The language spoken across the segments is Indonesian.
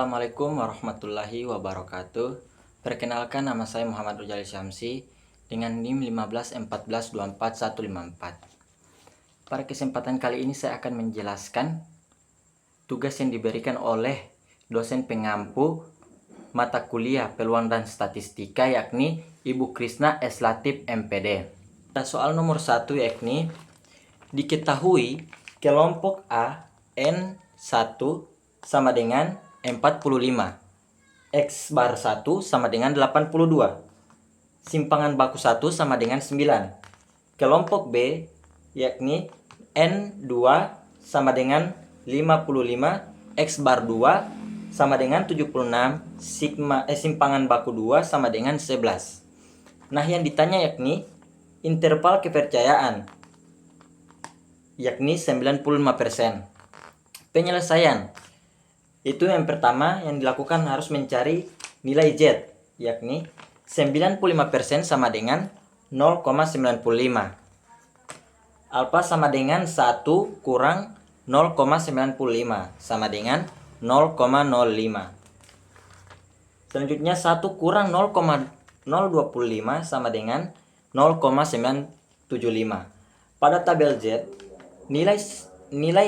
Assalamualaikum warahmatullahi wabarakatuh. Perkenalkan, nama saya Muhammad Rujali Syamsi dengan NIM 151424154. Pada kesempatan kali ini saya akan menjelaskan tugas yang diberikan oleh dosen pengampu mata kuliah peluang dan statistika, yakni Ibu Krisna S. Latif MPD. Soal nomor 1 yakni diketahui kelompok A N1 sama dengan 45, X bar 1 sama dengan 82, simpangan baku 1 sama dengan 9. Kelompok B yakni N2 sama dengan 55, X bar 2 sama dengan 76, simpangan baku 2 sama dengan 11. Nah, yang ditanya yakni interval kepercayaan, yakni 95%. Penyelesaian itu yang pertama yang dilakukan harus mencari nilai Z, yakni 95% sama dengan 0,95. Alfa sama dengan 1 kurang 0,95 sama dengan 0,05. Selanjutnya 1 kurang 0,025 sama dengan 0,975. Pada tabel Z, nilai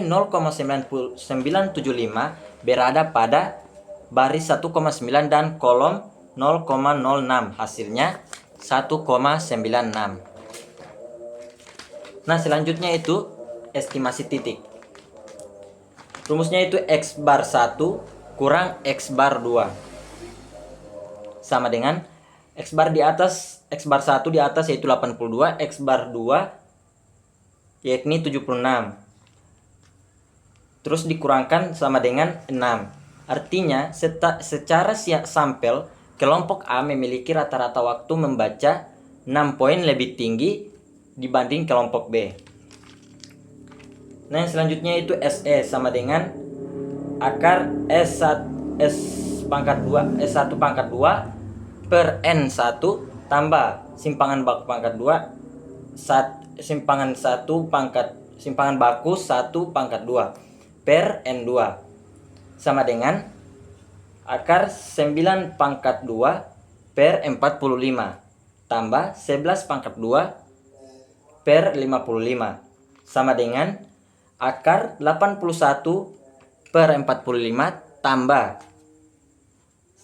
0,975 berada pada baris 1,9 dan kolom 0,06, hasilnya 1,96. Nah, selanjutnya itu estimasi titik. Rumusnya itu X bar 1 kurang X bar 2 sama dengan X bar di atas, X bar 1 di atas yaitu 82, X bar 2 yakni 76. Terus dikurangkan sama dengan 6. Artinya secara sampel kelompok A memiliki rata-rata waktu membaca 6 poin lebih tinggi dibanding kelompok B. Nah, yang selanjutnya itu SE sama dengan akar S1 pangkat 2 per N1 tambah simpangan baku pangkat 2 simpangan baku 1 pangkat 2 per N2 sama dengan akar 9 pangkat 2 per 45 tambah 11 pangkat 2 per 55 sama dengan akar 81 per 45 tambah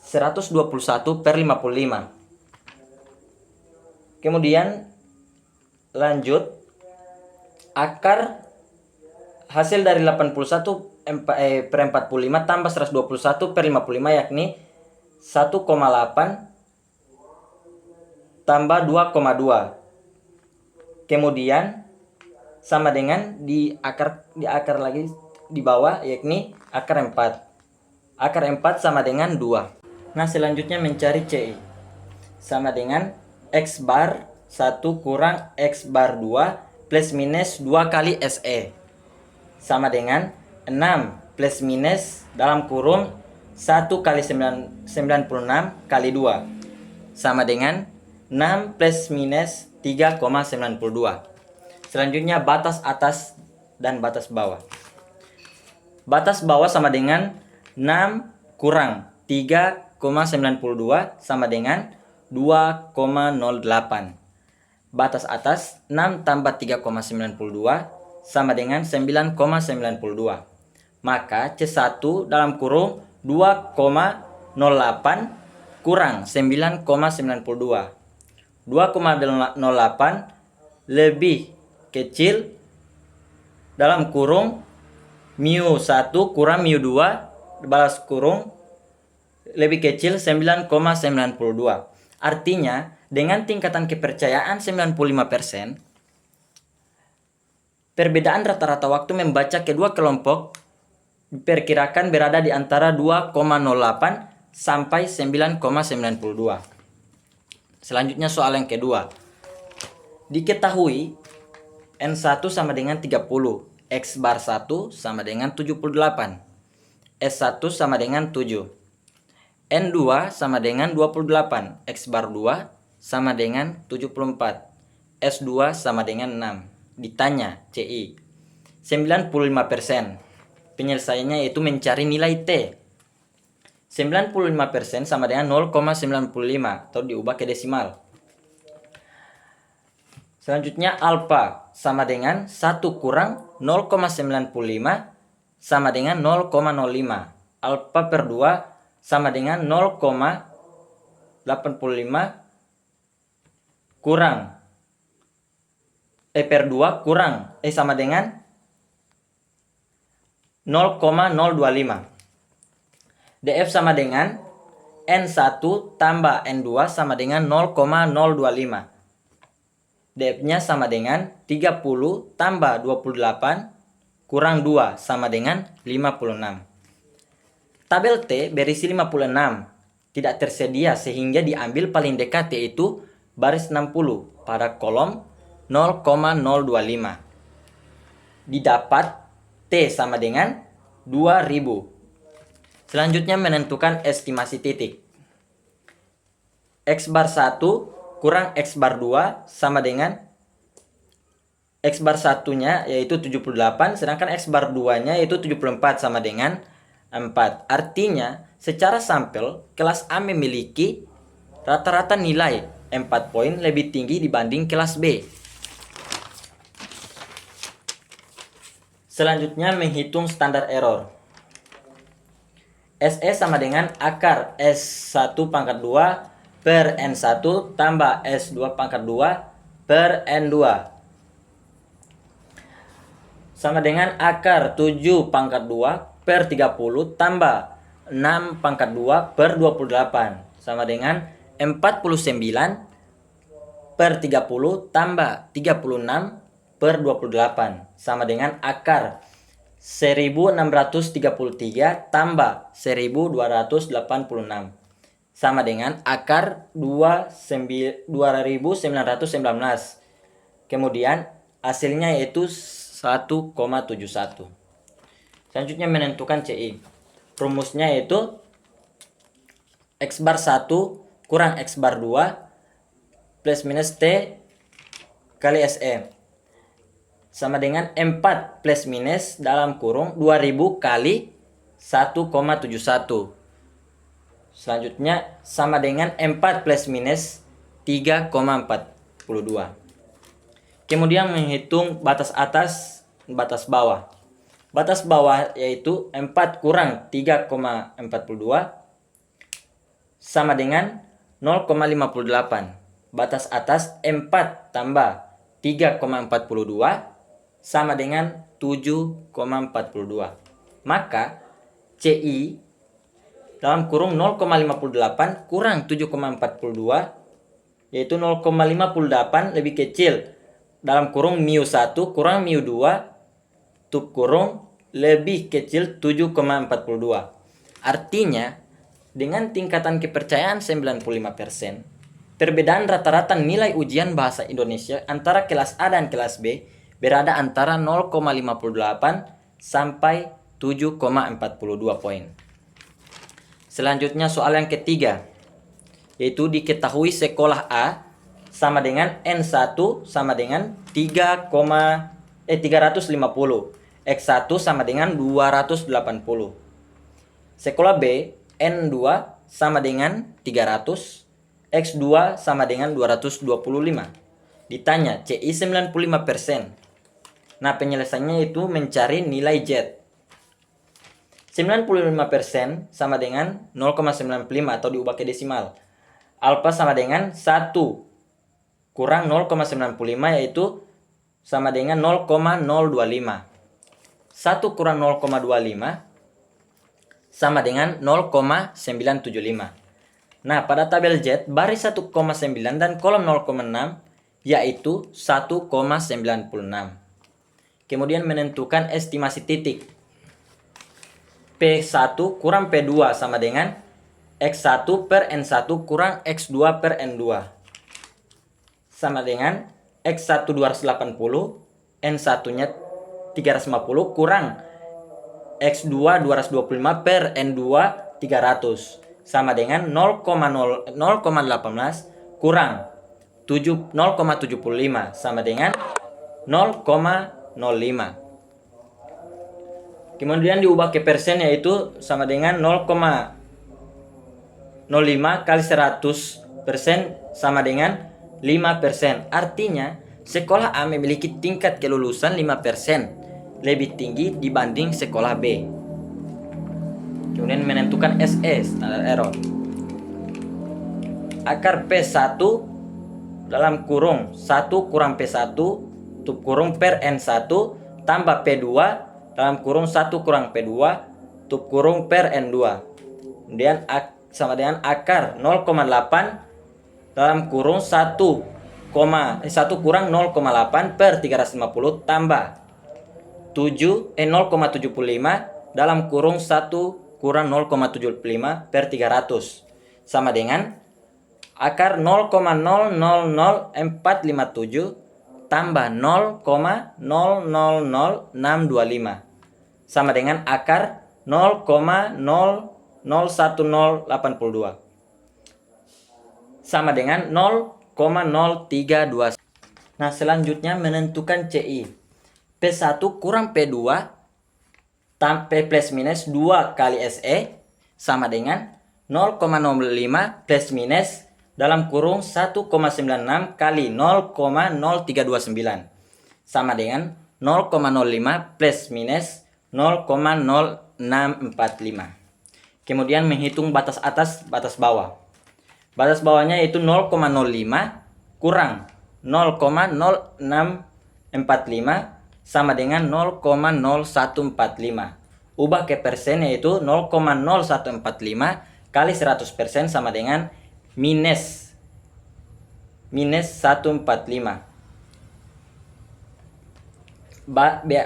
121 per 55. Kemudian lanjut, akar hasil dari 81 per 45 tambah 121 per 55 yakni 1,8 tambah 2,2. Kemudian sama dengan di akar lagi di bawah yakni akar 4. Akar 4 sama dengan 2. Nah, selanjutnya mencari CI. Sama dengan X bar 1 kurang X bar 2 plus minus 2 kali SE sama dengan 6 plus minus dalam kurung 1 kali 96 kali 2 sama dengan 6 plus minus 3,92. Selanjutnya batas atas dan batas bawah. Batas bawah sama dengan 6 kurang 3,92 sama dengan 2,08. Batas atas 6 tambah 3,92 sama dengan 9,92. Maka C1 dalam kurung 2,08 kurang 9,92. 2,08 lebih kecil dalam kurung mu1 kurang mu2 balas kurung lebih kecil 9,92. Artinya dengan tingkatan kepercayaan 95%, perbedaan rata-rata waktu membaca kedua kelompok diperkirakan berada di antara 2,08 sampai 9,92. Selanjutnya soal yang kedua. Diketahui N1 sama dengan 30, X bar 1 sama dengan 78, S1 sama dengan 7, N2 sama dengan 28, X bar 2 sama dengan 74, S2 sama dengan 6. Ditanya CI 95%. Penyelesaiannya yaitu mencari nilai T. 95% sama dengan 0,95 atau diubah ke desimal. Selanjutnya alfa sama dengan 1 kurang 0,95 sama dengan 0,05. Alfa per 2 sama dengan 0,85 kurang per 2 kurang sama dengan 0,025. DF sama dengan N1 tambah N2 sama dengan 0,025. DF-nya sama dengan 30 tambah 28 kurang 2 sama dengan 56. Tabel T berisi 56. Tidak tersedia sehingga diambil paling dekat yaitu baris 60 pada kolom 0,025. Didapat T sama dengan 2000. Selanjutnya menentukan estimasi titik. X bar 1 kurang X bar 2 sama dengan X bar 1-nya yaitu 78, sedangkan X bar 2-nya yaitu 74 sama dengan 4. Artinya, secara sampel, kelas A memiliki rata-rata nilai 4 poin lebih tinggi dibanding kelas B. Selanjutnya menghitung standar error. SE sama dengan akar S1 pangkat 2 per N1 tambah S2 pangkat 2 per N2. Sama dengan akar 7 pangkat 2 per 30 tambah 6 pangkat 2 per 28. Sama dengan 49 per 30 tambah 36 per 28. Sama dengan akar 1633 tambah 1286 sama dengan akar 2919. Kemudian hasilnya yaitu 1,71. Selanjutnya menentukan CI. Rumusnya yaitu X bar 1 kurang X bar 2 plus minus T kali SE sama dengan 4 plus minus dalam kurung 2000 kali 1,71. Selanjutnya sama dengan 4 plus minus 3,42. Kemudian menghitung batas atas, batas bawah. Batas bawah yaitu 4 kurang 3,42 sama dengan 0,58. Batas atas 4 tambah 3,42 sama dengan 7,42. Maka CI dalam kurung 0,58 kurang 7,42 yaitu 0,58 lebih kecil dalam kurung mu1 kurang mu2 tutup kurung lebih kecil 7,42. Artinya dengan tingkatan kepercayaan 95%, perbedaan rata-rata nilai ujian bahasa Indonesia antara kelas A dan kelas B berada antara 0,58 sampai 7,42 poin. Selanjutnya soal yang ketiga, yaitu diketahui sekolah A sama dengan N1 sama dengan 350, X1 sama dengan 280. Sekolah B, N2 sama dengan 300, X2 sama dengan 225. Ditanya CI 95%. Nah, penyelesaiannya itu mencari nilai Z. 95% sama dengan 0,95 atau diubah ke desimal. Alfa sama dengan 1 kurang 0,95 yaitu sama dengan 0,025. 1 kurang 0,25 sama dengan 0,975. Nah, pada tabel Z, baris 1,9 dan kolom 0,6 yaitu 1,96. Kemudian menentukan estimasi titik. P1 kurang P2 sama dengan X1 per N1 kurang X2 per N2. Sama dengan X1 280, N1-nya 350 kurang X2 225 per N2 300. Sama dengan 0,18 kurang 0,75 sama dengan 0,05. Kemudian diubah ke persen yaitu sama dengan 0,75 0,5 kali 100% sama dengan 5%. Artinya, sekolah A memiliki tingkat kelulusan 5% lebih tinggi dibanding sekolah B. Kemudian menentukan SE, standar error. Akar P1 dalam kurung 1 kurang P1 tutup kurung per N1 tambah P2 dalam kurung 1 kurang P2 tutup kurung per N2. Kemudian sama dengan akar 0,8 dalam kurung 1 kurang 0,8 per 350 tambah 0,75 dalam kurung 1 kurang 0,75 per 300 sama dengan akar 0,000457 tambah 0,000625 sama dengan akar 0,001082 sama dengan 0,032. Nah, selanjutnya menentukan CI. P1 kurang P2 P plus minus 2 kali SE sama dengan 0,05 plus minus dalam kurung 1,96 kali 0,0329 sama dengan 0,05 plus minus 0,0645. Kemudian menghitung batas atas, batas bawah. Batas bawahnya yaitu 0,05 kurang 0,0645 sama dengan 0,0145. Ubah ke persen yaitu 0,0145 kali 100% sama dengan minus 145.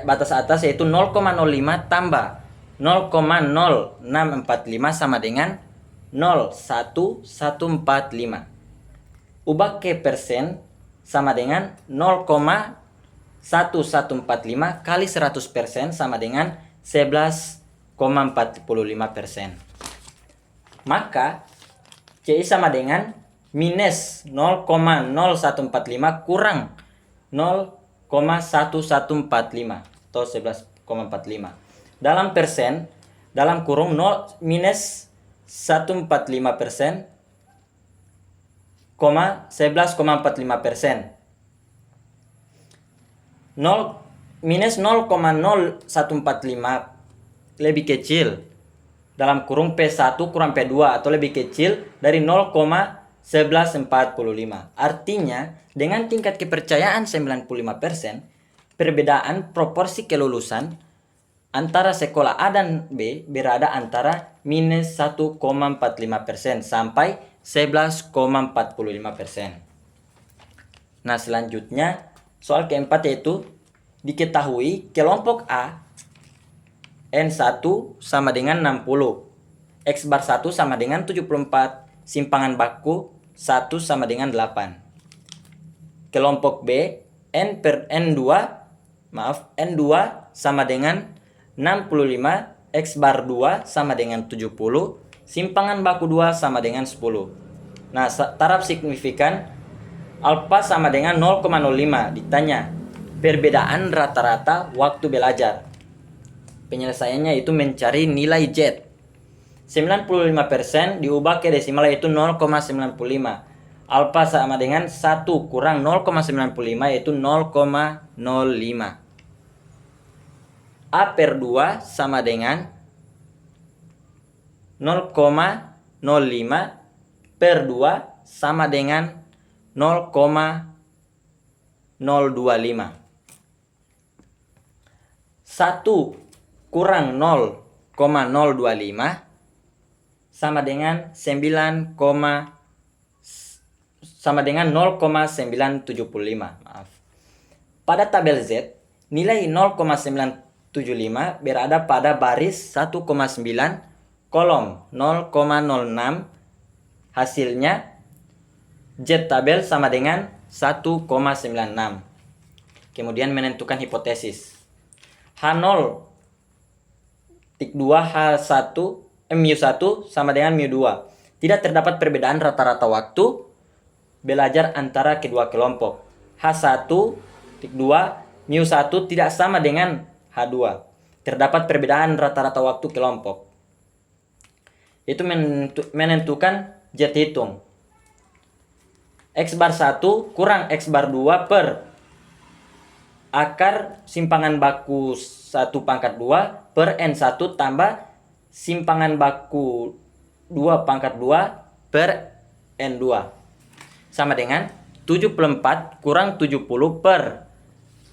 Batas atas yaitu 0,05 tambah 0,0645 sama dengan 0,1145. Ubah ke persen sama dengan 0,1145 kali 100% sama dengan 11,45%. Maka CI sama dengan minus 0,0145 kurang 0,1145 atau 11,45. Dalam persen, dalam kurung 0 minus 145%, 11,45%. Minus 0,0145 lebih kecil dalam kurung P1 kurang P2 atau lebih kecil dari 0,1145. Artinya, dengan tingkat kepercayaan 95%, perbedaan proporsi kelulusan antara sekolah A dan B berada antara minus 1,45% sampai 11,45%. Nah, selanjutnya soal keempat yaitu diketahui kelompok A N1 sama dengan 60, X bar 1 sama dengan 74, simpangan baku 1 sama dengan 8. Kelompok B N2 sama dengan 65, X bar 2 sama dengan 70, simpangan baku 2 sama dengan 10. Nah, taraf signifikan alfa sama dengan 0,05. Ditanya perbedaan rata-rata waktu belajar. Penyelesaiannya itu mencari nilai Z. 95% diubah ke desimal yaitu 0,95. Alfa sama dengan 1 kurang 0,95 yaitu 0,05. A per 2 sama dengan 0,05 per 2 sama dengan 0,025. 1 kurang 0,025 sama dengan 0,975. Maaf. Pada tabel Z, nilai 0,975 berada pada baris 1,9 kolom 0,06. Hasilnya Z tabel sama dengan 1,96. Kemudian menentukan hipotesis. H0 tik 2 H1 mu1 sama dengan mu2. Tidak terdapat perbedaan rata-rata waktu belajar antara kedua kelompok. H1 tik 2 mu1 tidak sama dengan H2. Terdapat perbedaan rata-rata waktu kelompok. Itu menentukan Z hitung. X bar 1 kurang X bar 2 per akar simpangan baku 1 pangkat 2 per N1 tambah simpangan baku 2 pangkat 2 per N2. Sama dengan 74 kurang 70 per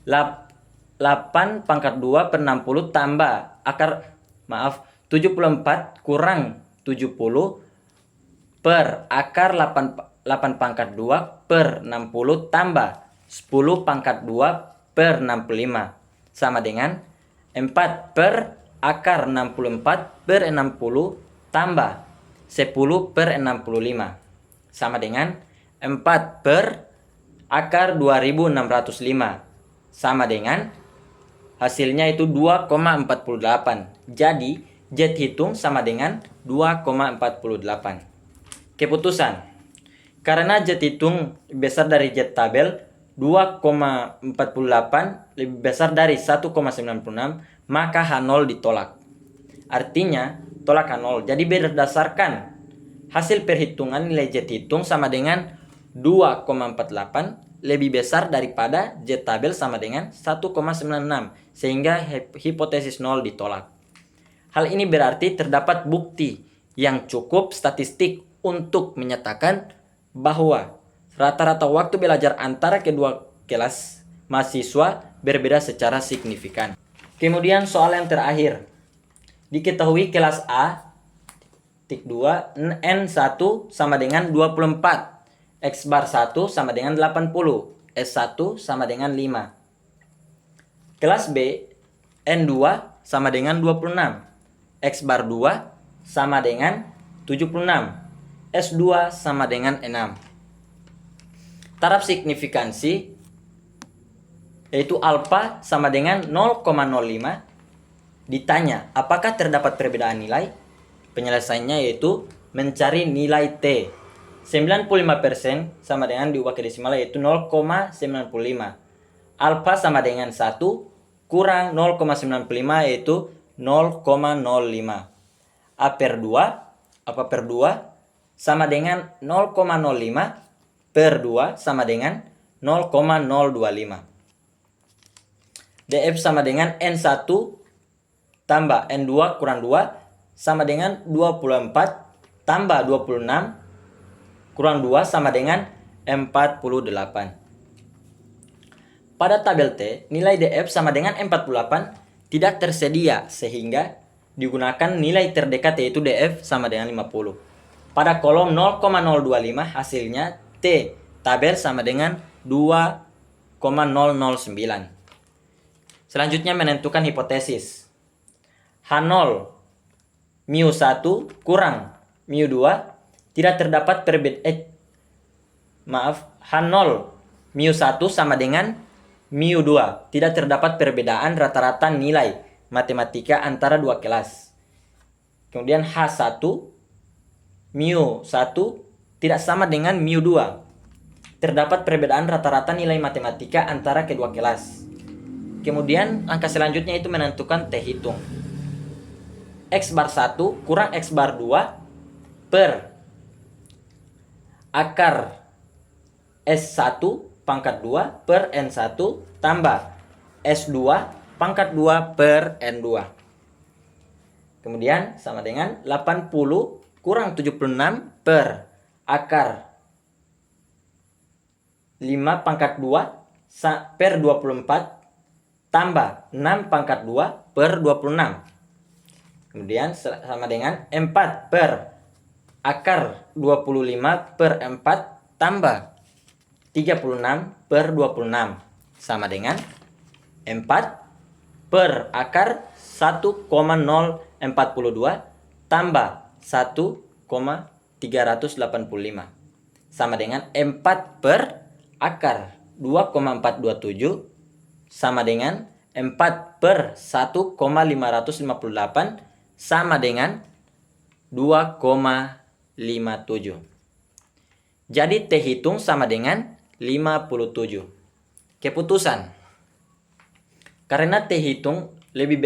8 pangkat 2 per 60 tambah 74 kurang 70 per akar 8 pangkat 2 per 60 tambah 10 pangkat 2 per 65 sama dengan 4 per akar 64 per 60 tambah 10 per 65 sama dengan 4 per akar 2605 sama dengan hasilnya itu 2,48. Jadi Z hitung sama dengan 2,48. Keputusan. Karena Z hitung besar dari Z tabel 2,48 lebih besar dari 1,96, maka H0 ditolak. Artinya tolak H0. Jadi berdasarkan hasil perhitungan nilai Z hitung sama dengan 2,48 lebih besar daripada Z tabel sama dengan 1,96 sehingga hipotesis 0 ditolak. Hal ini berarti terdapat bukti yang cukup statistik untuk menyatakan bahwa rata-rata waktu belajar antara kedua kelas mahasiswa berbeda secara signifikan. Kemudian soal yang terakhir. Diketahui kelas A tik 2 N1 sama dengan 24. X bar 1 sama dengan 80. S1 sama dengan 5. Kelas B N2 sama dengan 26. X bar 2 sama dengan 76. S2 sama dengan 6. Taraf signifikansi yaitu alfa sama dengan 0,05. Ditanya apakah terdapat perbedaan nilai? Penyelesaiannya yaitu mencari nilai T. 95% sama dengan diubah ke desimal yaitu 0,95. Alfa sama dengan 1 kurang 0,95 yaitu 0,05. A per 2, apa per 2 sama dengan 0,05 per 2 sama dengan 0,025. DF sama dengan N1 tambah N2 kurang 2 sama dengan 24 tambah 26 kurang 2 sama dengan 48. Pada tabel T, nilai DF sama dengan 48 tidak tersedia sehingga digunakan nilai terdekat yaitu DF sama dengan 50. Pada kolom 0,025 hasilnya T tabel sama dengan 2,009. Selanjutnya menentukan hipotesis. H0 mu1 kurang mu2 tidak terdapat H0 mu1 sama dengan mu2 tidak terdapat perbedaan rata-rata nilai matematika antara dua kelas. Kemudian H1 mu1 tidak sama dengan mu2 terdapat perbedaan rata-rata nilai matematika antara kedua kelas. Kemudian angka selanjutnya itu menentukan T hitung. X bar 1 kurang X bar 2 per akar S1 pangkat 2 per N1 tambah S2 pangkat 2 per N2. Kemudian sama dengan 80 kurang 76 per akar 5 pangkat 2 per 24 tambah 6 pangkat 2 per 26. Kemudian sama dengan 4 per akar 25 per 4 tambah 36 per 26 sama dengan 4 per akar 1,042 tambah 1,385 sama dengan 4 per akar 2,427 sama dengan 4 per 1,558 sama dengan 2,57. Jadi T hitung sama dengan 57. Keputusan. Karena T hitung lebih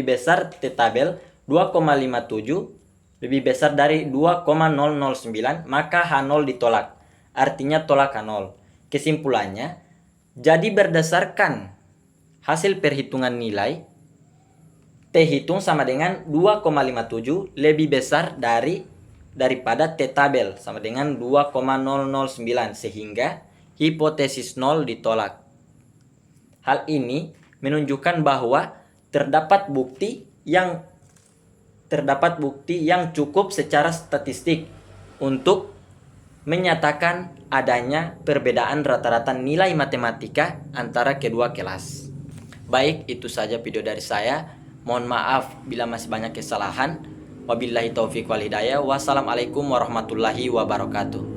besar T tabel 2,57 lebih besar dari 2,009, maka H0 ditolak. Artinya tolak H0. Kesimpulannya, jadi berdasarkan hasil perhitungan nilai, T hitung sama dengan 2,57 lebih besar daripada T tabel sama dengan 2,009, sehingga hipotesis 0 ditolak. Hal ini menunjukkan bahwa terdapat bukti yang cukup secara statistik untuk menyatakan adanya perbedaan rata-rata nilai matematika antara kedua kelas. Baik, itu saja video dari saya. Mohon maaf bila masih banyak kesalahan. Wabillahi taufiq wal hidayah. Wassalamualaikum warahmatullahi wabarakatuh.